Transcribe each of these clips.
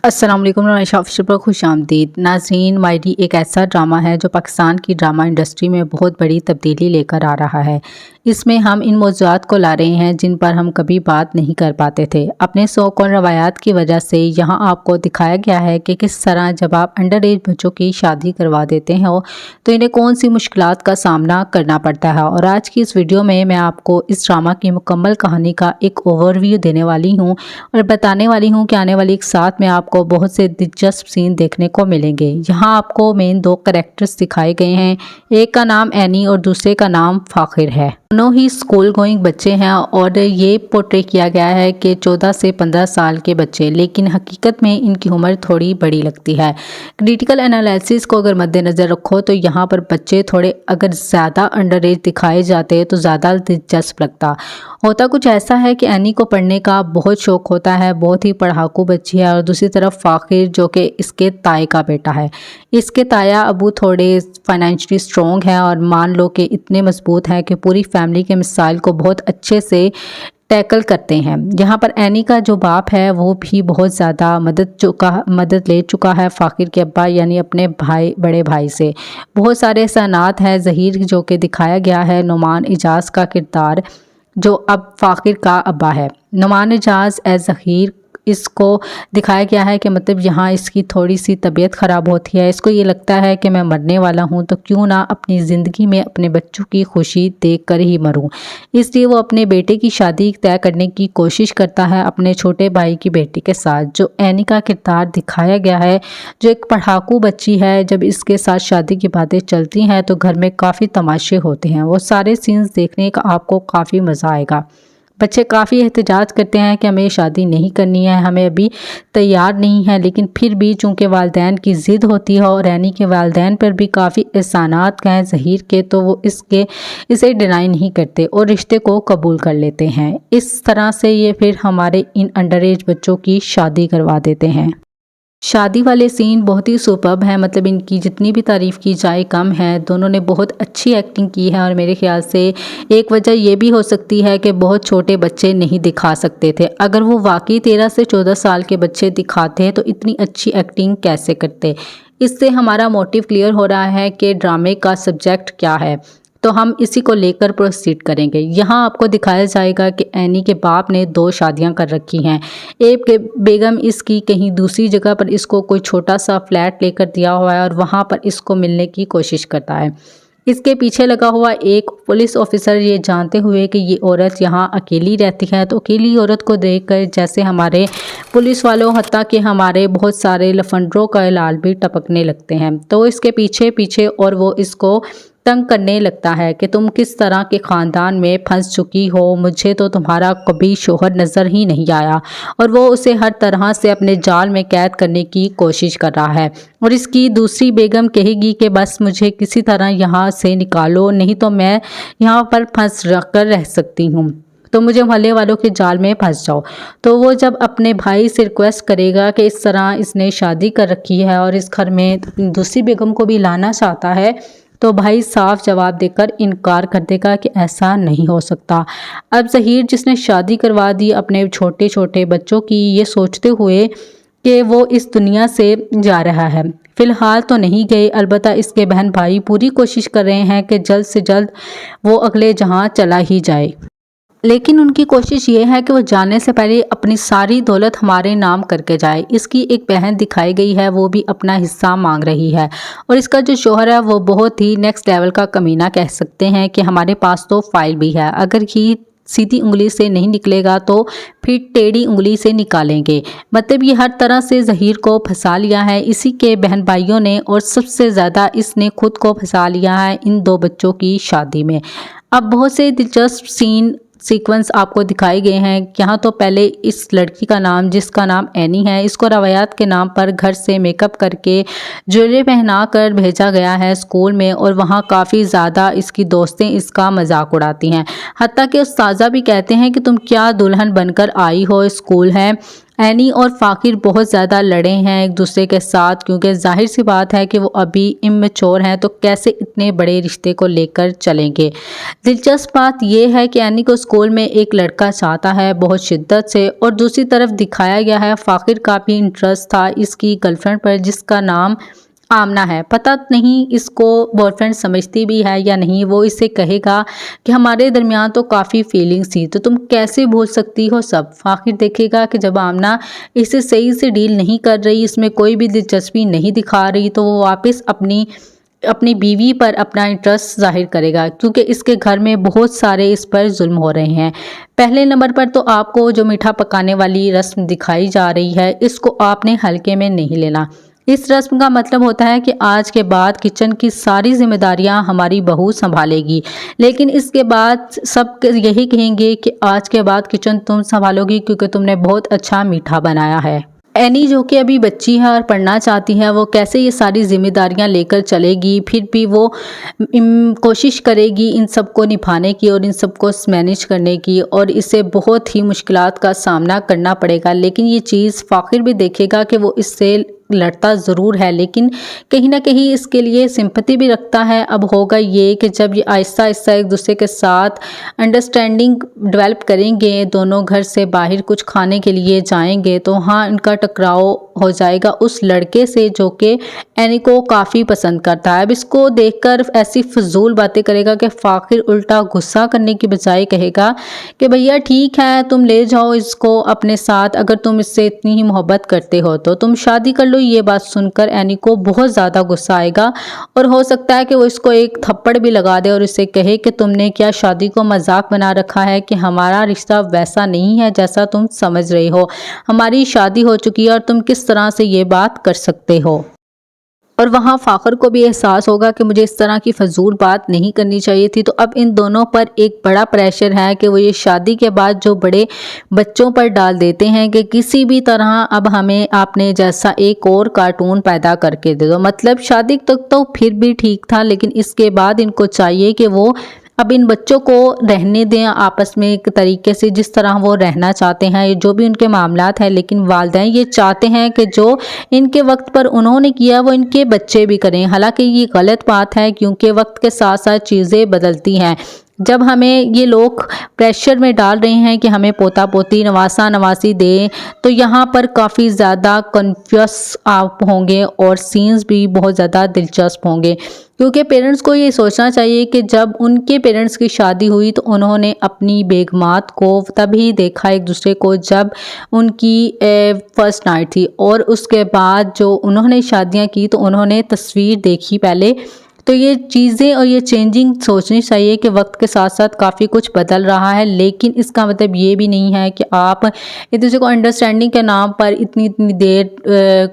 अस्सलाम वालेकुम रमेश ऑफिशियल पर खुशामदीद नाज़रीन। मायडी एक ऐसा ड्रामा है जो पाकिस्तान की ड्रामा इंडस्ट्री में बहुत बड़ी तब्दीली लेकर आ रहा है। इसमें हम इन मौज़ूआत को ला रहे हैं जिन पर हम कभी बात नहीं कर पाते थे। अपने शौक़ और रवायात की वजह से यहाँ आपको दिखाया गया है कि किस तरह जब आप अंडर एज बच्चों की शादी करवा देते हो तो इन्हें कौन सी मुश्किलात का सामना करना पड़ता है। और आज की इस वीडियो में मैं आपको इस ड्रामा की मुकम्मल कहानी का एक ओवरव्यू देने वाली हूँ और बताने वाली हूँ कि आने वाली एक साथ में आपको बहुत से दिलचस्प सीन देखने को मिलेंगे। यहाँ आपको मेन दो कैरेक्टर्स दिखाए गए हैं, एक का नाम एनी और दूसरे का नाम फाखिर है। दोनों ही स्कूल गोइंग बच्चे हैं और ये पोर्ट्रे किया गया है कि 14 से 15 साल के बच्चे, लेकिन हकीकत में इनकी उम्र थोड़ी बड़ी लगती है। क्रिटिकल एनालिसिस को अगर मद्देनज़र रखो तो यहाँ पर बच्चे थोड़े अगर ज़्यादा अंडर एज दिखाए जाते तो ज़्यादा दिलचस्प लगता। होता कुछ ऐसा है कि एनी को पढ़ने का बहुत शौक़ होता है, बहुत ही पढ़ाकू बच्ची है, और दूसरी तरफ फाखिर जो कि इसके ताए का बेटा है। इसके ताया अबू थोड़े फाइनेंशियली स्ट्रॉन्ग है और मान लो कि इतने मजबूत हैं कि पूरी फैमिली के मिसाइल को बहुत अच्छे से टैकल करते हैं। यहाँ पर एनी का जो बाप है वो भी बहुत ज़्यादा मदद ले चुका है फाखिर के अब्बा यानी अपने बड़े भाई से। बहुत सारे एहसानात हैं। ज़हीर जो कि दिखाया गया है नुमान इजाज़ का किरदार, जो अब फाखिर का अब्बा है। नुमान इजाज़ ज़हीर इसको दिखाया गया है कि मतलब यहाँ इसकी थोड़ी सी तबीयत ख़राब होती है, इसको ये लगता है कि मैं मरने वाला हूँ तो क्यों ना अपनी ज़िंदगी में अपने बच्चों की खुशी देख कर ही मरूँ। इसलिए वो अपने बेटे की शादी तय करने की कोशिश करता है अपने छोटे भाई की बेटी के साथ, जो एनी का किरदार दिखाया गया है, जो एक पढ़ाकू बच्ची है। जब इसके साथ शादी की बातें चलती हैं तो घर में काफ़ी तमाशे होते हैं। वो सारे सीन्स देखने का आपको काफ़ी मज़ा आएगा। बच्चे काफ़ी एहतजाज करते हैं कि हमें शादी नहीं करनी है, हमें अभी तैयार नहीं है, लेकिन फिर भी चूँकि वालिदैन की ज़िद होती है और रैनी के वालिदैन पर भी काफ़ी एहसानात हैं ज़हीर के, तो वो इसे डिनाई नहीं करते और रिश्ते को कबूल कर लेते हैं। इस तरह से ये फिर हमारे इन अंडर एज बच्चों की शादी करवा देते हैं। शादी वाले सीन बहुत ही सुपर्ब है, मतलब इनकी जितनी भी तारीफ़ की जाए कम है। दोनों ने बहुत अच्छी एक्टिंग की है और मेरे ख्याल से एक वजह ये भी हो सकती है कि बहुत छोटे बच्चे नहीं दिखा सकते थे। अगर वो वाकई 13 से 14 साल के बच्चे दिखाते तो इतनी अच्छी एक्टिंग कैसे करते। इससे हमारा मोटिव क्लियर हो रहा है कि ड्रामे का सब्जेक्ट क्या है, तो हम इसी को लेकर प्रोसीड करेंगे। यहाँ आपको दिखाया जाएगा कि एनी के बाप ने 2 शादियाँ कर रखी हैं। एक बेगम इसकी कहीं दूसरी जगह पर इसको कोई छोटा सा फ्लैट लेकर दिया हुआ है और वहाँ पर इसको मिलने की कोशिश करता है। इसके पीछे लगा हुआ एक पुलिस ऑफिसर ये जानते हुए कि ये औरत यहाँ अकेली रहती है, तो अकेली औरत को देखकर जैसे हमारे पुलिस वालों हत्ता कि हमारे बहुत सारे लफंडरों का लाल भी टपकने लगते हैं। तो इसके पीछे पीछे और वो इसको तंग करने लगता है कि तुम किस तरह के ख़ानदान में फंस चुकी हो, मुझे तो तुम्हारा कभी शोहर नज़र ही नहीं आया। और वो उसे हर तरह से अपने जाल में कैद करने की कोशिश कर रहा है। और इसकी दूसरी बेगम कहेगी कि बस मुझे किसी तरह यहाँ से निकालो, नहीं तो मैं यहाँ पर फंस कर रह सकती हूँ, तो मुझे मोहल्ले वालों के जाल में फंस जाओ। तो वो जब अपने भाई से रिक्वेस्ट करेगा कि इस तरह इसने शादी कर रखी है और इस घर में दूसरी बेगम को भी लाना चाहता है, तो भाई साफ जवाब देकर इनकार कर देगा कि ऐसा नहीं हो सकता। अब ज़हीर जिसने शादी करवा दी अपने छोटे छोटे बच्चों की, ये सोचते हुए कि वो इस दुनिया से जा रहा है, फ़िलहाल तो नहीं गए, अलबत्ता इसके बहन भाई पूरी कोशिश कर रहे हैं कि जल्द से जल्द वो अगले जहां चला ही जाए। लेकिन उनकी कोशिश ये है कि वो जाने से पहले अपनी सारी दौलत हमारे नाम करके जाए। इसकी एक बहन दिखाई गई है, वो भी अपना हिस्सा मांग रही है। और इसका जो शोहर है वो बहुत ही नेक्स्ट लेवल का कमीना, कह सकते हैं कि हमारे पास तो फाइल भी है, अगर ही सीधी उंगली से नहीं निकलेगा तो फिर टेढ़ी उंगली से निकालेंगे। मतलब ये हर तरह से ज़हीर को फंसा लिया है इसी के बहन भाइयों ने, और सबसे ज़्यादा इसने खुद को फंसा लिया है इन 2 बच्चों की शादी में। अब बहुत से दिलचस्प सीक्वेंस आपको दिखाए गए हैं। यहाँ तो पहले इस लड़की का नाम, जिसका नाम एनी है, इसको रवायात के नाम पर घर से मेकअप करके ज्वेलरी पहना कर भेजा गया है स्कूल में, और वहाँ काफ़ी ज़्यादा इसकी दोस्तें इसका मजाक उड़ाती हैं। हत्ता कि उस्ताजा भी कहते हैं कि तुम क्या दुल्हन बनकर आई हो, स्कूल है एनी और फ़ाकिर बहुत ज़्यादा लड़े हैं एक दूसरे के साथ, क्योंकि जाहिर सी बात है कि वो अभी इमैच्योर हैं, तो कैसे इतने बड़े रिश्ते को लेकर चलेंगे। दिलचस्प बात यह है कि एनी को स्कूल में एक लड़का चाहता है बहुत शिद्दत से, और दूसरी तरफ दिखाया गया है फ़ाकिर का भी इंटरेस्ट था इसकी गर्लफ्रेंड पर जिसका नाम आमना है। पता नहीं इसको बॉयफ्रेंड समझती भी है या नहीं। वो इससे कहेगा कि हमारे दरमियान तो काफ़ी फीलिंग्स थी, तो तुम कैसे भूल सकती हो सब। फ़ाकिर देखेगा कि जब आमना इसे सही से डील नहीं कर रही, इसमें कोई भी दिलचस्पी नहीं दिखा रही, तो वो वापस अपनी अपनी बीवी पर अपना इंटरेस्ट जाहिर करेगा, क्योंकि इसके घर में बहुत सारे इस पर जुल्म हो रहे हैं। पहले नंबर पर तो आपको जो मीठा पकाने वाली रस्म दिखाई जा रही है, इसको आपने हल्के में नहीं लेना। इस रस्म का मतलब होता है कि आज के बाद किचन की सारी जिम्मेदारियां हमारी बहू संभालेगी, लेकिन इसके बाद सब यही कहेंगे कि आज के बाद किचन तुम संभालोगी क्योंकि तुमने बहुत अच्छा मीठा बनाया है। एनी जो कि अभी बच्ची है और पढ़ना चाहती है, वो कैसे ये सारी जिम्मेदारियां लेकर चलेगी। फिर भी वो कोशिश करेगी इन सब को निभाने की और इन सब को मैनेज करने की, और इसे बहुत ही मुश्किलात का सामना करना पड़ेगा। लेकिन ये चीज़ फ़ाकिर भी देखेगा कि वो इससे लड़ता ज़रूर है, लेकिन कहीं ना कहीं इसके लिए सिंपैथी भी रखता है। अब होगा ये कि जब ये आहिस्ता आहिस्ता एक दूसरे के साथ अंडरस्टैंडिंग डेवलप करेंगे, दोनों घर से बाहर कुछ खाने के लिए जाएंगे, तो हाँ इनका टकराव हो जाएगा उस लड़के से जो कि एनी को काफ़ी पसंद करता है। अब इसको देखकर ऐसी फजूल बातें करेगा कि फ़ाकिर उल्टा गुस्सा करने की बजाय कहेगा कि भैया ठीक है, तुम ले जाओ इसको अपने साथ, अगर तुम इससे इतनी ही मोहब्बत करते हो तो तुम शादी कर लो। ये बात सुनकर एनी को बहुत ज़्यादा गुस्सा आएगा, और हो सकता है कि वो इसको एक थप्पड़ भी लगा दे और इसे कहे कि तुमने क्या शादी को मजाक बना रखा है, कि हमारा रिश्ता वैसा नहीं है जैसा तुम समझ रहे हो। हमारी शादी हो चुकी है और तुम किस तरह से ये बात कर सकते हो। और वहाँ फ़ाखर को भी एहसास होगा कि मुझे इस तरह की फ़जूल बात नहीं करनी चाहिए थी। तो अब इन दोनों पर एक बड़ा प्रेशर है कि वो ये शादी के बाद जो बड़े बच्चों पर डाल देते हैं कि किसी भी तरह अब हमें आपने जैसा एक और कार्टून पैदा करके दे दो। मतलब शादी तक तो फिर भी ठीक था, लेकिन इसके बाद इनको चाहिए कि वो अब इन बच्चों को रहने दें आपस में एक तरीके से जिस तरह वो रहना चाहते हैं, जो भी उनके मामलात हैं। लेकिन वालिदैन ये चाहते हैं कि जो इनके वक्त पर उन्होंने किया वो इनके बच्चे भी करें। हालांकि ये गलत बात है, क्योंकि वक्त के साथ साथ चीज़ें बदलती हैं। जब हमें ये लोग प्रेशर में डाल रहे हैं कि हमें पोता पोती नवासा नवासी दें, तो यहाँ पर काफ़ी ज़्यादा कन्फ्यूज आप होंगे और सीन्स भी बहुत ज़्यादा दिलचस्प होंगे, क्योंकि पेरेंट्स को ये सोचना चाहिए कि जब उनके पेरेंट्स की शादी हुई तो उन्होंने अपनी बेगमात को तभी देखा एक दूसरे को जब उनकी फर्स्ट नाइट थी, और उसके बाद जो उन्होंने शादियां की तो उन्होंने तस्वीर देखी पहले। तो ये चीज़ें और ये चेंजिंग सोचनी चाहिए कि वक्त के साथ साथ काफ़ी कुछ बदल रहा है, लेकिन इसका मतलब ये भी नहीं है कि आप एक दूसरे को अंडरस्टैंडिंग के नाम पर इतनी इतनी देर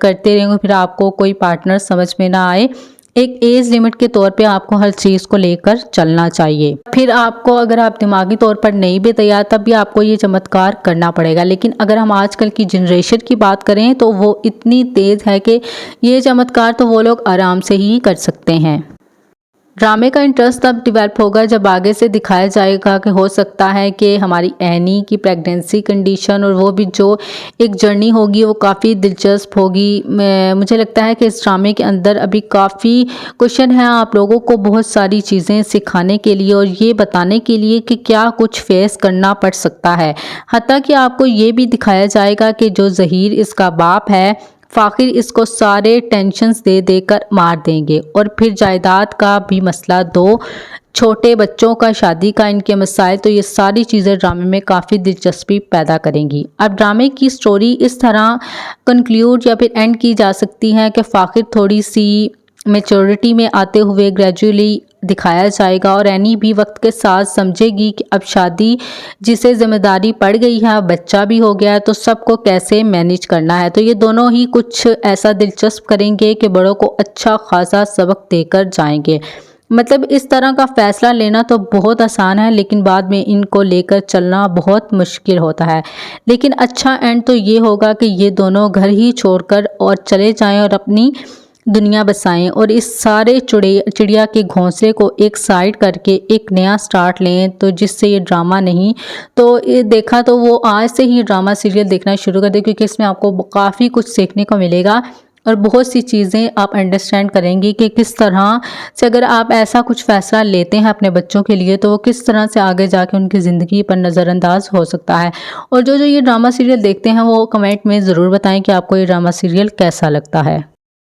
करते रहेंगे फिर आपको कोई पार्टनर समझ में ना आए। एक एज लिमिट के तौर पे आपको हर चीज़ को लेकर चलना चाहिए। फिर आपको अगर आप दिमागी तौर पर नहीं भी तैयार, तब भी आपको ये चमत्कार करना पड़ेगा। लेकिन अगर हम आजकल की जनरेशन की बात करें तो वो इतनी तेज़ है कि ये चमत्कार तो वो लोग आराम से ही कर सकते हैं। ड्रामे का इंटरेस्ट तब डेवलप होगा जब आगे से दिखाया जाएगा कि हो सकता है कि हमारी एनी की प्रेगनेंसी कंडीशन और वो भी जो एक जर्नी होगी वो काफ़ी दिलचस्प होगी। मुझे लगता है कि इस ड्रामे के अंदर अभी काफ़ी क्वेश्चन है आप लोगों को बहुत सारी चीज़ें सिखाने के लिए और ये बताने के लिए कि क्या कुछ फेस करना पड़ सकता है। हत्ता कि आपको ये भी दिखाया जाएगा कि जो ज़हीर इसका बाप है, फ़ाकिर इसको सारे टेंशन्स दे देकर मार देंगे, और फिर जायदाद का भी मसला, दो छोटे बच्चों का, शादी का, इनके मसाइल। तो ये सारी चीज़ें ड्रामे में काफ़ी दिलचस्पी पैदा करेंगी। अब ड्रामे की स्टोरी इस तरह कंक्लूड या फिर एंड की जा सकती है कि फ़ाकिर थोड़ी सी मेच्योरिटी में आते हुए ग्रेजुअली दिखाया जाएगा, और एनी भी वक्त के साथ समझेगी कि अब शादी जिसे जिम्मेदारी पड़ गई है, बच्चा भी हो गया है, तो सबको कैसे मैनेज करना है। तो ये दोनों ही कुछ ऐसा दिलचस्प करेंगे कि बड़ों को अच्छा खासा सबक देकर जाएंगे। मतलब इस तरह का फैसला लेना तो बहुत आसान है, लेकिन बाद में इनको लेकर चलना बहुत मुश्किल होता है। लेकिन अच्छा एंड तो ये होगा कि ये दोनों घर ही छोड़कर और चले जाएं और अपनी दुनिया बसाएं और इस सारे चिड़िया के घोंसले को एक साइड करके एक नया स्टार्ट लें। तो जिससे ये ड्रामा नहीं तो ये देखा तो वो आज से ही ड्रामा सीरियल देखना शुरू कर दें, क्योंकि इसमें आपको काफ़ी कुछ सीखने को मिलेगा और बहुत सी चीज़ें आप अंडरस्टैंड करेंगी कि किस तरह से अगर आप ऐसा कुछ फ़ैसला लेते हैं अपने बच्चों के लिए तो वो किस तरह से आगे जाके उनकी ज़िंदगी पर नज़रअंदाज हो सकता है। और जो जो ये ड्रामा सीरियल देखते हैं वो कमेंट में ज़रूर बताएं कि आपको ये ड्रामा सीरियल कैसा लगता है।